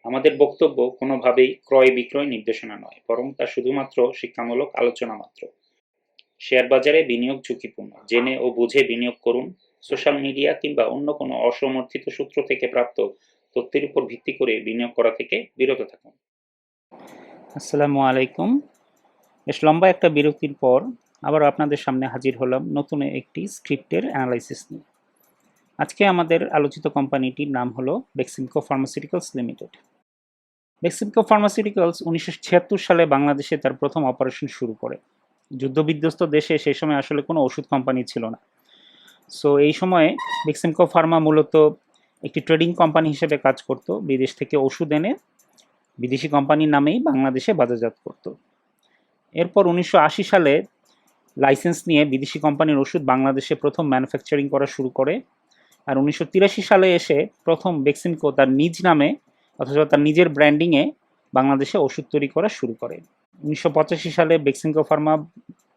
আমাদের বক্তব্য কোনোভাবেই ক্রয়-বিক্রয় নির্দেশনা নয়, বরং তা শুধুমাত্র শিক্ষামূলক আলোচনা মাত্র। শেয়ার বাজারে বিনিয়োগ ঝুঁকিপূর্ণ। জেনে ও বুঝে বিনিয়োগ করুন। সোশ্যাল মিডিয়া কিংবা অন্য কোনো অসমর্থিত সূত্র থেকে প্রাপ্ত তথ্যের উপর ভিত্তি করে বিনিয়োগ করা থেকে বিরত থাকুন। আসসালামু আলাইকুম। বেশ লম্বা একটা বিরতির পর আবার আপনাদের সামনে হাজির হলাম নতুন একটি স্ক্রিপ্টের অ্যানালাইসিস নিয়ে। আজকে আমাদের আলোচিত কোম্পানিটির নাম হলো Beximco pharmaceuticals limited. Beximco pharmaceuticals 1976 সালে বাংলাদেশে তার প্রথম অপারেশন শুরু করে। যুদ্ধবিধ্বস্ত দেশে সেই সময় আসলে কোনো ওষুধ কোম্পানি ছিল না। সো এই সময়ে বেক্সিমকো ফার্মা মূলত একটি ট্রেডিং কোম্পানি হিসেবে কাজ করত, বিদেশ থেকে ওষুধ এনে বিদেশি কোম্পানির নামেই বাংলাদেশে বাজারজাত করত। এরপর 1980 সালে লাইসেন্স নিয়ে বিদেশি কোম্পানির ওষুধ বাংলাদেশে প্রথম ম্যানুফ্যাকচারিং করা শুরু করে। আর 1983 সালে এসে প্রথম বেক্সিমকো তার নিজ নামে অথবা তার নিজের ব্র্যান্ডিংয়ে বাংলাদেশে ওষুধ তৈরি করা শুরু করে। 1985 সালে বেক্সিমকো ফার্মা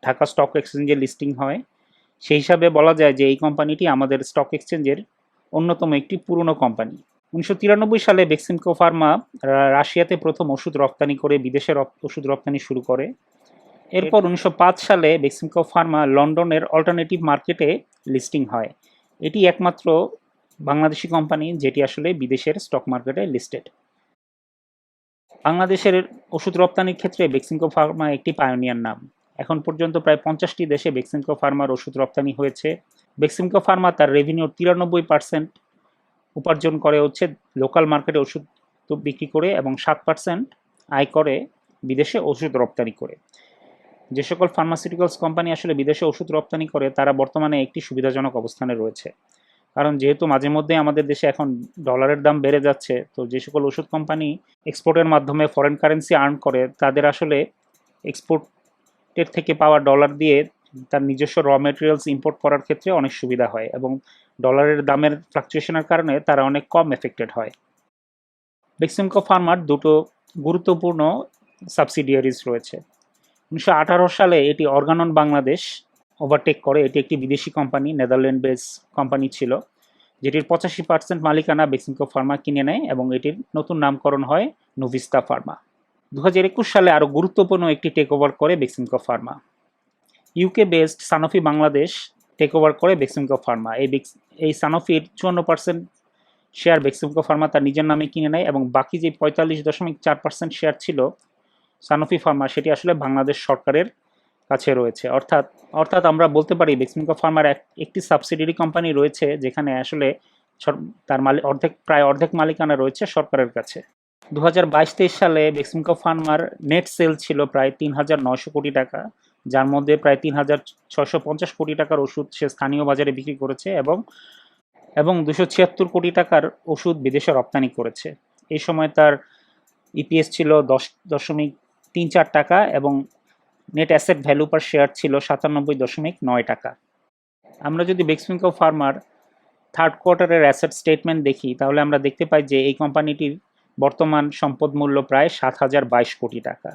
ঢাকা স্টক এক্সচেঞ্জে লিস্টিং হয়। সেই হিসাবে বলা যায় যে এই কোম্পানিটি আমাদের স্টক এক্সচেঞ্জের অন্যতম একটি পুরনো কোম্পানি। 1993 সালে বেক্সিমকো ফার্মা রাশিয়াতে প্রথম ওষুধ রপ্তানি করে বিদেশের ওষুধ রপ্তানি শুরু করে। এরপর 1905 সালে বেক্সিমকো ফার্মা লন্ডনের অল্টারনেটিভ মার্কেটে লিস্টিং হয়। এটি একমাত্র বাংলাদেশি কোম্পানি যেটি আসলে বিদেশের স্টক মার্কেটে লিস্টেড। বাংলাদেশের ওষুধ রপ্তানির ক্ষেত্রে বেক্সিমকো ফার্মা একটি পায়োনিয়ার নাম। এখন পর্যন্ত প্রায় 50টি দেশে বেক্সিমকো ফার্মার ওষুধ রপ্তানি হয়েছে। বেক্সিমকো ফার্মা তার রেভিনিউর 93% উপার্জন করে হচ্ছে লোকাল মার্কেটে ওষুধ বিক্রি করে এবং 7% আয় করে বিদেশে ওষুধ রপ্তানি করে। যে সকল ফার্মাসিউটিক্যালস কোম্পানি আসলে বিদেশে ওষুধ রপ্তানি করে তারা বর্তমানে একটি সুবিধাজনক অবস্থানে রয়েছে, কারণ যেহেতু মাঝে মধ্যে আমাদের দেশে এখন ডলারের দাম বেড়ে যাচ্ছে, তো যে সকল ওষুধ কোম্পানি এক্সপোর্টের মাধ্যমে ফরেন কারেন্সি আর্ন করে তাদের আসলে এক্সপোর্টের থেকে পাওয়া ডলার দিয়ে তার নিজস্ব র মেটেরিয়ালস ইম্পোর্ট করার ক্ষেত্রে অনেক সুবিধা হয় এবং ডলারের দামের ফ্লাকচুয়েশনের কারণে তারা অনেক কম এফেক্টেড হয়। বেক্সিমকো ফার্মার দুটো গুরুত্বপূর্ণ সাবসিডিয়ারিজ রয়েছে। 1918 সালে এটি অর্গানন বাংলাদেশ ওভারটেক করে। এটি একটি বিদেশি কোম্পানি, নেদারল্যান্ড বেস কোম্পানি ছিল, যেটির 85% মালিকানা বেক্সিমকো ফার্মা কিনে নেয় এবং এটির নতুন নামকরণ হয় নোভিস্তা ফার্মা। 2021 সালে আরও গুরুত্বপূর্ণ একটি টেক ওভার করে Beximco pharma. UK based Sanofi Bangladesh take over করে বেক্সিমকো ফার্মা। এই সানোফির 54% শেয়ার বেক্সিমকো ফার্মা তার নিজের নামে কিনে নেয় এবং বাকি যে 45.4% শেয়ার ছিল সানোফি ফার্মা সেটি আসলে বাংলাদেশ সরকারের কাছে রয়েছে। অর্থাৎ আমরা বলতে পারি বেক্সিমকো ফার্মার একটি সাবসিডিয়ারি কোম্পানি রয়েছে যেখানে আসলে তার প্রায় অর্ধেক মালিকানা রয়েছে সরকারের কাছে। 2022-23 সালে বেক্সিমকো ফার্মার নেট সেল ছিল প্রায় 3,900 কোটি টাকা, যার মধ্যে প্রায় 3,650 কোটি টাকার ওষুধ সে স্থানীয় বাজারে বিক্রি করেছে এবং 276 কোটি টাকার ওষুধ বিদেশে রপ্তানি করেছে। এই সময় তার ইপিএস ছিল 10.34 টাকা এবং net asset value per share ছিল 97.9 টাকা। আমরা যদি বেক্সিমকো ফার্মার থার্ড কোয়ার্টারের অ্যাসেট স্টেটমেন্ট দেখি তাহলে আমরা দেখতে পাই যে এই কোম্পানিটির বর্তমান সম্পদ মূল্য প্রায় 7,022 কোটি টাকা,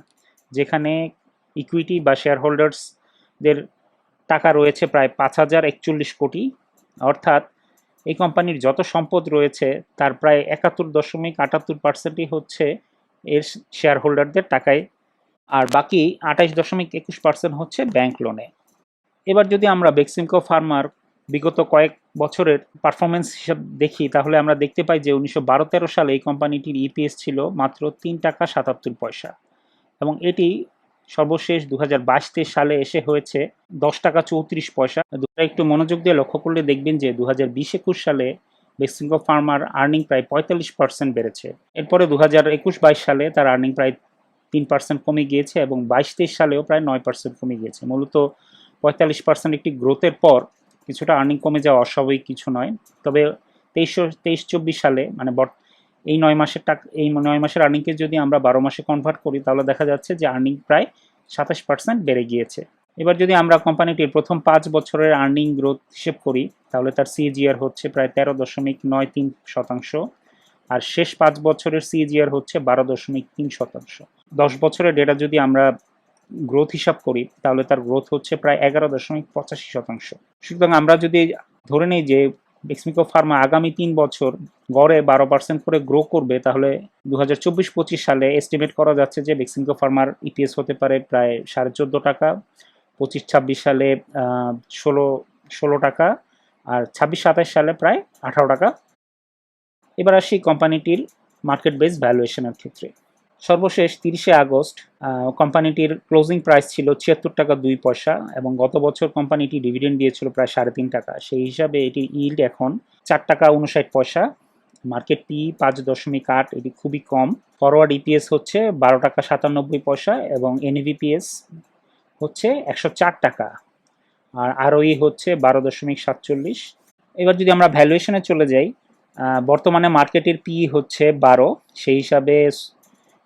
যেখানে ইকুইটি বা শেয়ার হোল্ডার্সদের টাকা রয়েছে প্রায় 5,041 কোটি। অর্থাৎ এই কোম্পানির যত সম্পদ রয়েছে তার প্রায় 71.78%ই হচ্ছে এর শেয়ার হোল্ডারদের টাকায়, আর বাকি 28.21% হচ্ছে ব্যাংক লোনে। এবার যদি আমরা বেক্সিমকো ফার্মার বিগত কয়েক বছরের পারফরমেন্স হিসাব দেখি তাহলে আমরা দেখতে পাই যে 1912-13 সালে এই কোম্পানিটির ইপিএস ছিল মাত্র 3 টাকা 77 পয়সা এবং এটি সর্বশেষ 2022-23 সালে এসে হয়েছে 10 টাকা 34 পয়সা। একটু মনোযোগ দিয়ে লক্ষ্য করলে দেখবেন যে 2020-21 সালে বেক্সিমকো ফার্মার আর্নিং প্রায় 45% বেড়েছে। এরপরে 2021-22 সালে তার আর্নিং প্রায় 3% কমে গিয়েছে এবং 22-23 সালেও প্রায় 9% কমে গিয়েছে। মূলত 45% একটি গ্রোথের পর কিছুটা আর্নিং কমে যাওয়া অস্বাভাবিক কিছু নয়। তবে 23-24 সালে মানে এই 9 মাসের আর্নিংকে যদি আমরা 12 মাসে কনভার্ট করি তাহলে দেখা যাচ্ছে যে আর্নিং প্রায় 27% বেড়ে গিয়েছে। এবার যদি আমরা কোম্পানিটির প্রথম 5 বছরের আর্নিং গ্রোথ হিসেব করি তাহলে তার সিএজিআর হচ্ছে প্রায় 13.93%, আর শেষ 5 বছরের সিএজিআর হচ্ছে 12.3%। 10 বছরের ডেটা যদি আমরা গ্রোথ হিসাব করি তাহলে তার গ্রোথ হচ্ছে প্রায় 11.85%। সুতরাং আমরা যদি ধরে নিই যে বেক্সিমকো ফার্মা আগামী 3 বছর গড়ে 12% করে গ্রো করবে, তাহলে 2024-25 সালে এস্টিমেট করা যাচ্ছে যে বেক্সিমকো ফার্মার ইপিএস হতে পারে প্রায় 14.5 টাকা, 25-26 সালে 16 টাকা, আর 26-27 সালে প্রায় 18 টাকা। এবার আসি কোম্পানিটির মার্কেট বেস ভ্যালুয়েশনের ক্ষেত্রে। সর্বশেষ 30শে আগস্ট কোম্পানিটির ক্লোজিং প্রাইস ছিল 76 টাকা 2 পয়সা, এবং গত বছর কোম্পানিটি ডিভিডেন্ড দিয়েছিল প্রায় 3.5 টাকা। সেই হিসাবে এটির ইল্ড এখন 4 টাকা 59 পয়সা। মার্কেট পি 5.8, এটি খুবই কম। ফরওয়ার্ড ইপিএস হচ্ছে 12 টাকা 97 পয়সা, এবং এনভিপিএস হচ্ছে 104 টাকা, আর আরওই হচ্ছে 12.47। এবার যদি আমরা ভ্যালুয়েশনে চলে যাই, বর্তমানে মার্কেটের পি হচ্ছে 12, সেই হিসাবে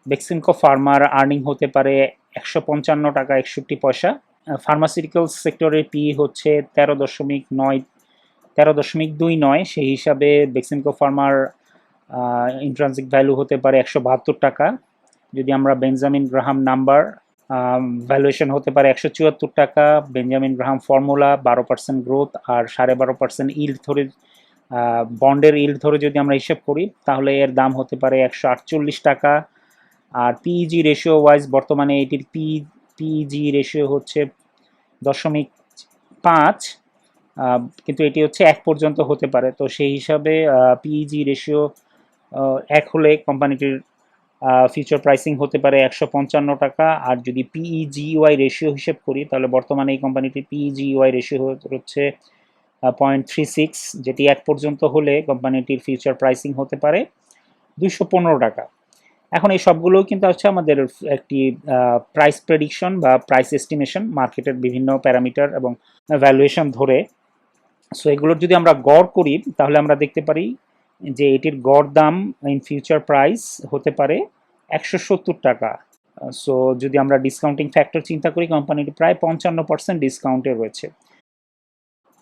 বেক্সিমকো ফার্মার আর্নিং হতে পারে 155 টাকা 61 পয়সা। ফার্মাসিউটিক্যাল সেক্টরের পি হচ্ছে 13.29, সেই হিসাবে বেক্সিমকো ফার্মার ইন্ট্রানজিক ভ্যালু হতে পারে 172 টাকা। যদি আমরা বেঞ্জামিন গ্রাহাম নাম্বার ভ্যালুয়েশন হতে পারে 174 টাকা। বেঞ্জামিন গ্রাহাম ফর্মুলা 12% গ্রোথ আর 12.5% ইল্ড ধরে, বন্ডের ইল্ড ধরে যদি আমরা হিসেব করি, তাহলে এর দাম হতে পারে 148 টাকা। আর পিইজি রেশিও ওয়াইজ বর্তমানে এটির পিইজি রেশিও হচ্ছে 0.5, কিন্তু এটি হচ্ছে 1 পর্যন্ত হতে পারে। তো সেই হিসাবে পিইজি রেশিও 1 হলে কোম্পানিটির ফিউচার প্রাইসিং হতে পারে 155 টাকা। আর যদি পিইজিওয়াই রেশিও হিসেব করি, তাহলে বর্তমানে এই কোম্পানিটির পিইজিওয়াই রেশিও হচ্ছে 0.36, যেটি 1 পর্যন্ত হলে কোম্পানিটির ফিউচার প্রাইসিং হতে পারে 215 টাকা। এখন এই সবগুলো কিন্তু হচ্ছে আমাদের একটি প্রাইস প্রেডিকশন বা প্রাইস এস্টিমেশন, মার্কেটের বিভিন্ন প্যারামিটার এবং ভ্যালুয়েশন ধরে। সো এগুলোর যদি আমরা গড় করি, তাহলে আমরা দেখতে পারি যে এটির গড় দাম ইন ফিউচার প্রাইস হতে পারে 170 টাকা। সো যদি আমরা ডিসকাউন্টিং ফ্যাক্টর চিন্তা করি, কোম্পানিটি প্রায় 55% ডিসকাউন্টে রয়েছে।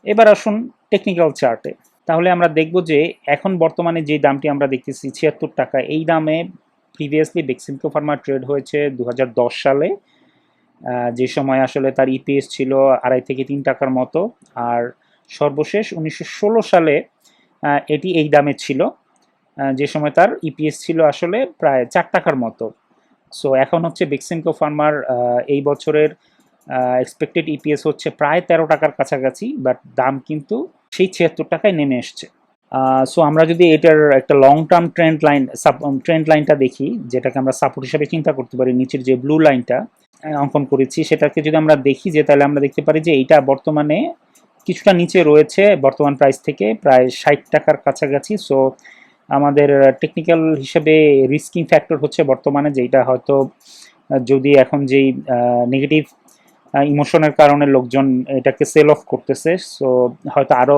এবার আসুন টেকনিক্যাল চার্টে, তাহলে আমরা দেখব যে এখন বর্তমানে যে দামটি আমরা দেখতেছি 76 টাকা, এই দামে প্রিভিয়াসলি বেক্সিমকো ফার্মা ট্রেড হয়েছে 2010 সালে, যে সময় আসলে তার ইপিএস ছিল 2.5 থেকে 3 টাকার মতো। আর সর্বশেষ 1916 সালে এটি এই দামে ছিল, যে সময় তার ইপিএস ছিল আসলে প্রায় 4 টাকার মতো। সো এখন হচ্ছে বেক্সিমকো ফার্মার এই বছরের এক্সপেক্টেড ইপিএস হচ্ছে প্রায় 13 টাকার কাছাকাছি, বাট দাম কিন্তু সেই 76 টাকায় নেমে এসছে। সো আমরা যদি এটার একটা লং টার্ম ট্রেন্ড লাইনটা দেখি, যেটাকে আমরা সাপোর্ট হিসাবে চিন্তা করতে পারি, নিচের যে ব্লু লাইনটা অঙ্কন করেছি, সেটাকে যদি আমরা দেখি, যে তাহলে আমরা দেখতে পারি যে এইটা বর্তমানে কিছুটা নিচে রয়েছে বর্তমান প্রাইস থেকে, প্রায় 60 টাকার কাছাকাছি। সো আমাদের টেকনিক্যাল হিসেবে রিস্কিং ফ্যাক্টর হচ্ছে বর্তমানে, যেটা হয়তো যদি এখন যেই নেগেটিভ ইমোশনের কারণে লোকজন এটাকে সেল অফ করতেছে, সো হয়তো আরও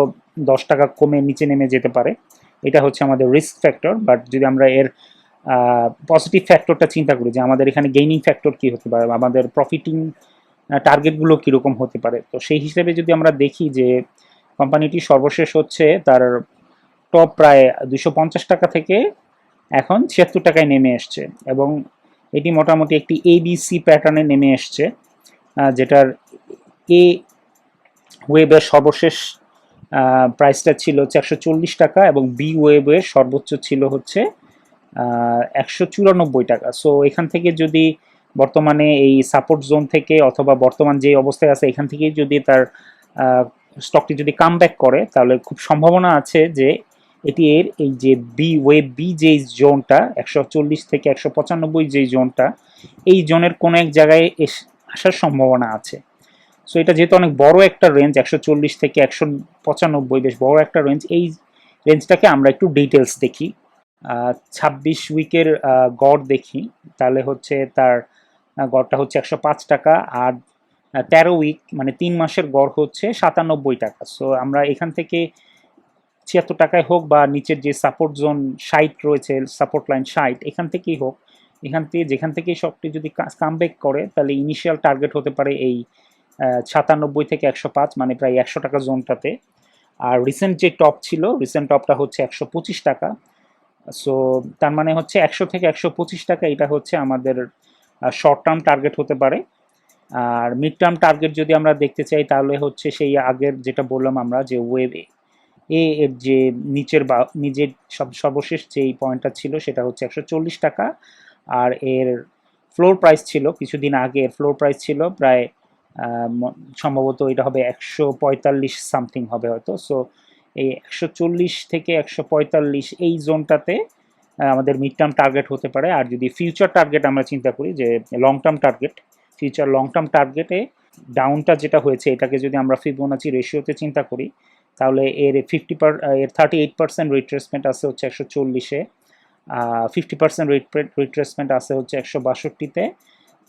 10 টাকা কমে নিচে নেমে যেতে পারে। এটা হচ্ছে আমাদের রিস্ক ফ্যাক্টর। বাট যদি আমরা এর পজিটিভ ফ্যাক্টরটা চিন্তা করি, যে আমাদের এখানে গেইনিং ফ্যাক্টর কী হতে পারে, আমাদের প্রফিটিং টার্গেটগুলো কীরকম হতে পারে, তো সেই হিসেবে যদি আমরা দেখি যে কোম্পানিটি সর্বশেষ হচ্ছে তার টপ প্রায় 250 টাকা থেকে এখন 76 টাকায় নেমে এসছে, এবং এটি মোটামুটি একটি এবিসি প্যাটার্নে নেমে এসছে, যেটার এ ওয়েবের সর্বশেষ প্রাইসটা ছিল হচ্ছে 140 টাকা, এবং বি ওয়েবের সর্বোচ্চ ছিল হচ্ছে 194 টাকা। সো এখান থেকে যদি বর্তমানে এই সাপোর্ট জোন থেকে, অথবা বর্তমান যে অবস্থায় আছে এখান থেকে যদি তার স্টকটি যদি কাম ব্যাক করে, তাহলে খুব সম্ভাবনা আছে যে এটি এর এই যে বি যে জোনটা 140 থেকে 195 যে জোনটা, এই জোনের কোনো এক জায়গায় আসার সম্ভাবনা আছে। সো এটা যেহেতু অনেক বড় একটা রেঞ্জ, 140 থেকে 195, বেশ বড় একটা রেঞ্জ। এই রেঞ্জটাকে আমরা একটু ডিটেলস দেখি। 26 উইকের গড় দেখি, তাহলে হচ্ছে তার গড়টা হচ্ছে 105 টাকা, আর 13 উইক মানে 3 মাসের গড় হচ্ছে 97 টাকা। সো আমরা এখান থেকে 76 টাকায় হোক, বা নিচের যে সাপোর্ট জোন 60 রয়েছে, সাপোর্ট লাইন 60, এখান থেকেই হোক, এখান থেকে যেখান থেকেই সবটি যদি কামব্যাক করে, তাহলে ইনিশিয়াল টার্গেট হতে পারে এই 97 থেকে 105, মানে প্রায় 100 টাকা জোনটাতে। আর রিসেন্ট যে টপ ছিল, রিসেন্ট টপটা হচ্ছে 125 টাকা। সো তার মানে হচ্ছে 100 থেকে 125 টাকা, এটা হচ্ছে আমাদের শর্ট টার্ম টার্গেট হতে পারে। আর মিড টার্ম টার্গেট যদি আমরা দেখতে চাই, তাহলে হচ্ছে সেই আগের যেটা বললাম আমরা, যে এর যে নিচের বা নিজের সর্বশেষ যেই পয়েন্টটা ছিল সেটা হচ্ছে 140 টাকা, আর এর ফ্লোর প্রাইস ছিল কিছুদিন আগে, এর ফ্লোর প্রাইস ছিল প্রায় সম্ভবত এটা হবে 145 সামথিং হবে হয়তো। সো এই 140 থেকে 145 এই জোনটাতে আমাদের মিড টার্ম টার্গেট হতে পারে। আর যদি ফিউচার টার্গেট আমরা চিন্তা করি, যে long term target, future long term টার্গেটে ডাউনটা যেটা হয়েছে এটাকে যদি আমরা ফিবোনাচি রেশিওতে চিন্তা করি, তাহলে এর এর 38% রিট্রেসমেন্ট আছে হচ্ছে 140-এ, 50% রিট্রেসমেন্ট আছে হচ্ছে 162-তে,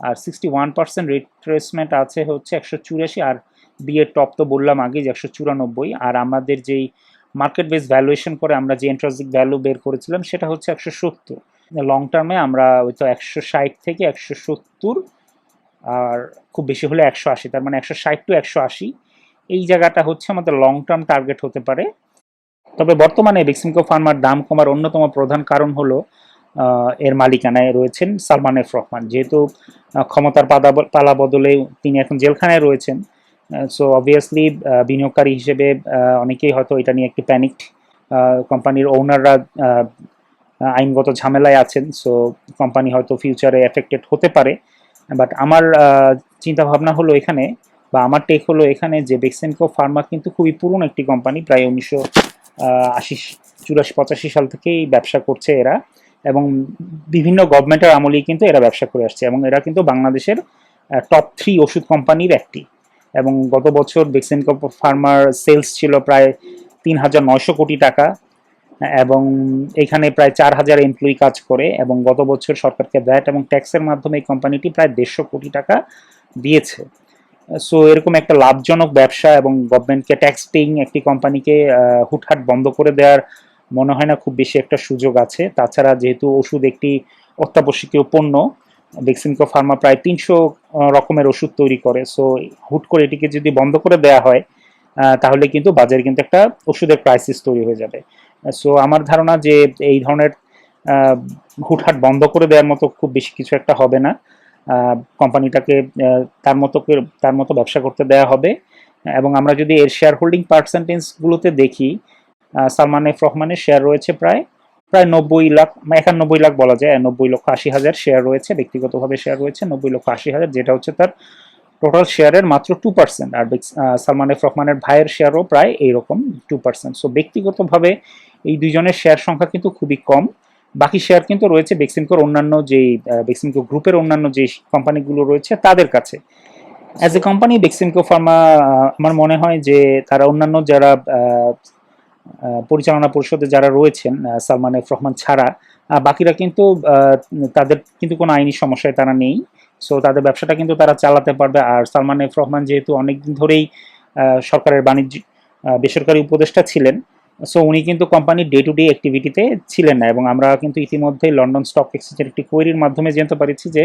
আর 61% রিট্রেসমেন্ট আছে হচ্ছে 184, আর বিয়ের টপ তো বললাম আগে যে 194। আর আমাদের যেই মার্কেট বেস ভ্যালুয়েশন করে আমরা যে ইন্ট্রিনসিক ভ্যালু বের করেছিলাম সেটা হচ্ছে 170। লং টার্মে আমরা হয়তো 160 থেকে 170, আর খুব বেশি হলে 180, তার মানে 160 টু 180 এই জায়গাটা হচ্ছে আমাদের লং টার্ম টার্গেট হতে পারে। তবে বর্তমানে বেক্সিমকো ফার্মার দাম কমার অন্যতম প্রধান কারণ হলো এর মালিকানায় রয়েছেন সালমান এফ রহমান। যেহেতু ক্ষমতার পালা বদলে তিনি এখন জেলখানায় রয়েছেন, সো অবভিয়াসলি বিনিয়োগকারী হিসেবে অনেকেই হয়তো এটা নিয়ে একটি প্যানিকড, কোম্পানির ওনাররা আইনগত ঝামেলায় আছেন, সো কোম্পানি হয়তো ফিউচারে এফেক্টেড হতে পারে। বাট আমার চিন্তা ভাবনা হলো এখানে, বা আমার টেক হলো এখানে, যে বেক্সিমকো ফার্মা কিন্তু খুবই পুরনো একটি কোম্পানি, প্রায় 1980, 84, 85 সাল থেকেই ব্যবসা করছে এরা, এবং বিভিন্ন গভর্নমেন্টের আমলেই কিন্তু এরা ব্যবসা করে আসছে, এবং এরা কিন্তু বাংলাদেশের টপ 3 ওষুধ কোম্পানির একটি। এবং গত বছর বেক্সিমকো ফার্মার সেলস ছিল প্রায় 3,900 কোটি টাকা, এবং এখানে প্রায় 4,000 এমপ্লয়ি কাজ করে, এবং গত বছর সরকারকে ভ্যাট এবং ট্যাক্সের মাধ্যমে এই কোম্পানিটি প্রায় 150 কোটি টাকা দিয়েছে। সো এরকম একটা লাভজনক ব্যবসা এবং গভর্নমেন্টকে ট্যাক্স পেইং একটি কোম্পানিকে হুটহাট বন্ধ করে দেওয়ার মনে হয় না খুব বেশি একটা সুযোগ আছে। তাছাড়া যেহেতু ওষুধ একটি অত্যাবশ্যকীয় পণ্য, বেক্সিমকো ফার্মা প্রায় 300 রকমের ওষুধ তৈরি করে, সো হুট করে এটিকে যদি বন্ধ করে দেওয়া হয় তাহলে কিন্তু বাজারে কিন্তু একটা ওষুধের ক্রাইসিস তৈরি হয়ে যাবে। সো আমার ধারণা যে এই ধরনের হুটহাট বন্ধ করে দেওয়ার মতো খুব বেশি কিছু একটা হবে না, কোম্পানিটাকে তার মতো ব্যবসা করতে দেওয়া হবে। এবং আমরা যদি এর শেয়ার হোল্ডিং পার্সেন্টেজগুলোতে দেখি, সালমান এফ রহমানের শেয়ার রয়েছে প্রায় প্রায় 90 লাখ, 91 লাখ বলা যায়, 90,80,000 শেয়ার রয়েছে, ব্যক্তিগতভাবে শেয়ার রয়েছে 90,80,000, যেটা হচ্ছে তার টোটাল শেয়ারের মাত্র 2%। আর সালমান এফ রহমানের ভাইয়ের শেয়ারও প্রায় এইরকম 2%। সো ব্যক্তিগতভাবে এই দুইজনের শেয়ার সংখ্যা কিন্তু খুবই কম। বাকি শেয়ার কিন্তু রয়েছে বেক্সিমকোর অন্যান্য যেই বেক্সিমকো গ্রুপের অন্যান্য যে কোম্পানিগুলো রয়েছে তাদের কাছে। As a company Beximco Pharma আমার মনে হয় যে তারা অন্যান্য যারা পরিচালনা পরিষদে যারা রয়েছেন সালমান এফ রহমান ছাড়া, বাকিরা কিন্তু তাদের কিন্তু কোনো আইনি সমস্যায় তারা নেই, সো তাদের ব্যবসাটা কিন্তু তারা চালাতে পারবে। আর সালমান এফ রহমান যেহেতু অনেকদিন ধরেই সরকারের বেসরকারি উপদেষ্টা ছিলেন, সো উনি কিন্তু কোম্পানির ডে টু ডে অ্যাক্টিভিটিতে ছিলেন না, এবং আমরা কিন্তু ইতিমধ্যে লন্ডন স্টক এক্সচেঞ্জের একটি কোয়েরির মাধ্যমে জানতে পারছি যে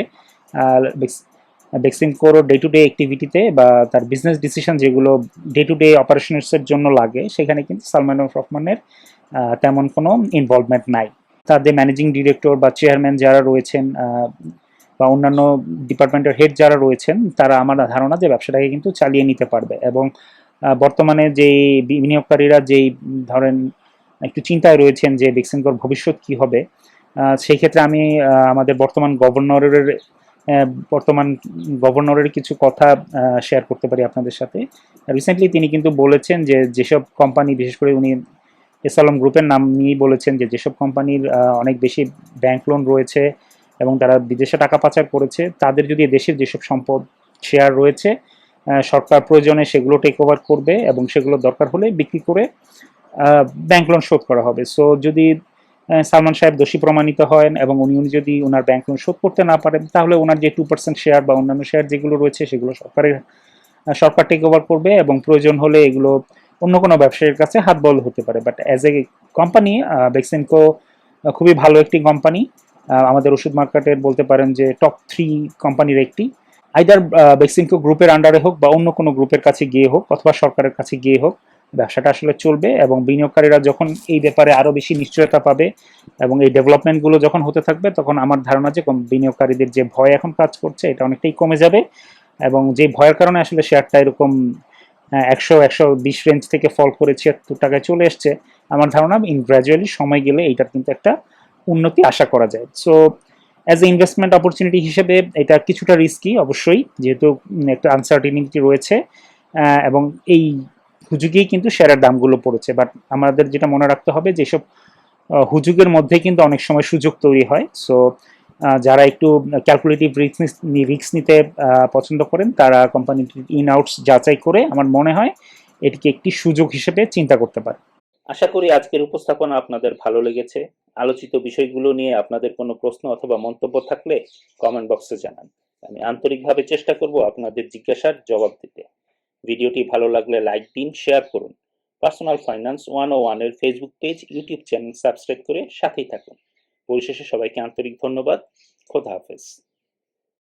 বেক্সিমকোর ডে টু ডে অ্যাক্টিভিটিতে বা তার বিজনেস ডিসিশন যেগুলো ডে টু ডে অপারেশনসের জন্য লাগে, সেখানে কিন্তু সালমান এফ রহমানের তেমন কোনো ইনভলভমেন্ট নাই। তাদের ম্যানেজিং ডিরেক্টর বা চেয়ারম্যান যারা রয়েছেন বা অন্যান্য ডিপার্টমেন্টের হেড যারা রয়েছেন, তারা আমার ধারণা যে ব্যবসাটাকে কিন্তু চালিয়ে নিতে পারবে। এবং বর্তমানে যেই বিনিয়োগকারীরা যেই ধরেন একটু চিন্তায় রয়েছেন যে বেক্সিমকোর ভবিষ্যৎ কি হবে, সেই ক্ষেত্রে আমি আমাদের বর্তমান গভর্নরের কিছু কথা শেয়ার করতে পারি আপনাদের সাথে। রিসেন্টলি তিনি কিন্তু বলেছেন যে যেসব কোম্পানি, বিশেষ করে উনি এসালম গ্রুপের নাম নিয়েই বলেছেন যে যেসব কোম্পানির অনেক বেশি ব্যাংক লোন রয়েছে এবং তারা বিদেশে টাকা পাচার করেছে, তাদের যদি দেশের যেসব সম্পদ শেয়ার রয়েছে, সরকার প্রয়োজনে সেগুলো টেক ওভার করবে এবং সেগুলো দরকার হলে বিক্রি করে ব্যাংক লোন শোধ করা হবে। সো যদি সালমান সাহেব দোষী প্রমাণিত হয় এবং উনি যদি ওনার ব্যাংক লোন শোধ করতে না পারেন, তাহলে ওনার যে 2% শেয়ার বা অন্যান্য শেয়ার যেগুলো রয়েছে সেগুলো সরকার টেক ওভার করবে, এবং প্রয়োজন হলে এগুলো অন্য কোনো ব্যবসায়ীর কাছে হাত বল হতে পারে। But as a company Beximco খুবই ভালো একটি কোম্পানি, আমাদের ওষুধ মার্কেটের বলতে পারেন যে টপ 3 কোম্পানির একটি। আইদার বেক্সিমকো গ্রুপের আন্ডারে হোক বা অন্য কোনো গ্রুপের কাছে গিয়ে হোক অথবা সরকারের কাছে গিয়ে হোক, ব্যবসাটা আসলে চলবে। এবং বিনিয়োগকারীরা যখন এই ব্যাপারে আরও বেশি নিশ্চয়তা পাবে এবং এই ডেভেলপমেন্টগুলো যখন হতে থাকবে, তখন আমার ধারণা যে বিনিয়োগকারীদের যে ভয় এখন কাজ করছে এটা অনেকটাই কমে যাবে, এবং যে ভয়ের কারণে আসলে শেয়ারটা এরকম 100-120 রেঞ্জ থেকে ফল করে 76 টাকায় চলে এসছে। আমার ধারণা গ্র্যাজুয়ালি সময় গেলে এইটার কিন্তু একটা উন্নতি আশা করা যায়। So as a investment opportunity হিসেবে এটা কিছুটা রিস্কি অবশ্যই, যেহেতু একটা আনসার্টিনিটি রয়েছে, এবং এই হুজুগেই কিন্তু শেয়ারের দামগুলো পড়েছে। বাট আমাদের যেটা মনে রাখতে হবে, যেসব হুজুগের মধ্যে কিন্তু অনেক সময় সুযোগ তৈরি হয়। সো যারা একটু ক্যালকুলেটিভ রিস্ক নিতে পছন্দ করেন, তারা কোম্পানিটির ইন আউটস যাচাই করে আমার মনে হয় এটিকে একটি সুযোগ হিসেবে চিন্তা করতে পারে। আশা করি আজকের উপস্থাপনা আপনাদের ভালো লেগেছে। আলোচিত বিষয়গুলো নিয়ে আপনাদের কোনো প্রশ্ন অথবা মন্তব্য থাকলে কমেন্ট বক্সে জানান। আমি আন্তরিকভাবে চেষ্টা করব আপনাদের জিজ্ঞাসার জবাব দিতে। ভিডিওটি ভালো লাগলে লাইক দিন, শেয়ার করুন। পার্সোনাল ফাইন্যান্স 101 এর Facebook page, YouTube channel subscribe করে সাথেই থাকুন। পরিশেষে সবাইকে আন্তরিক ধন্যবাদ। খোদা হাফেজ।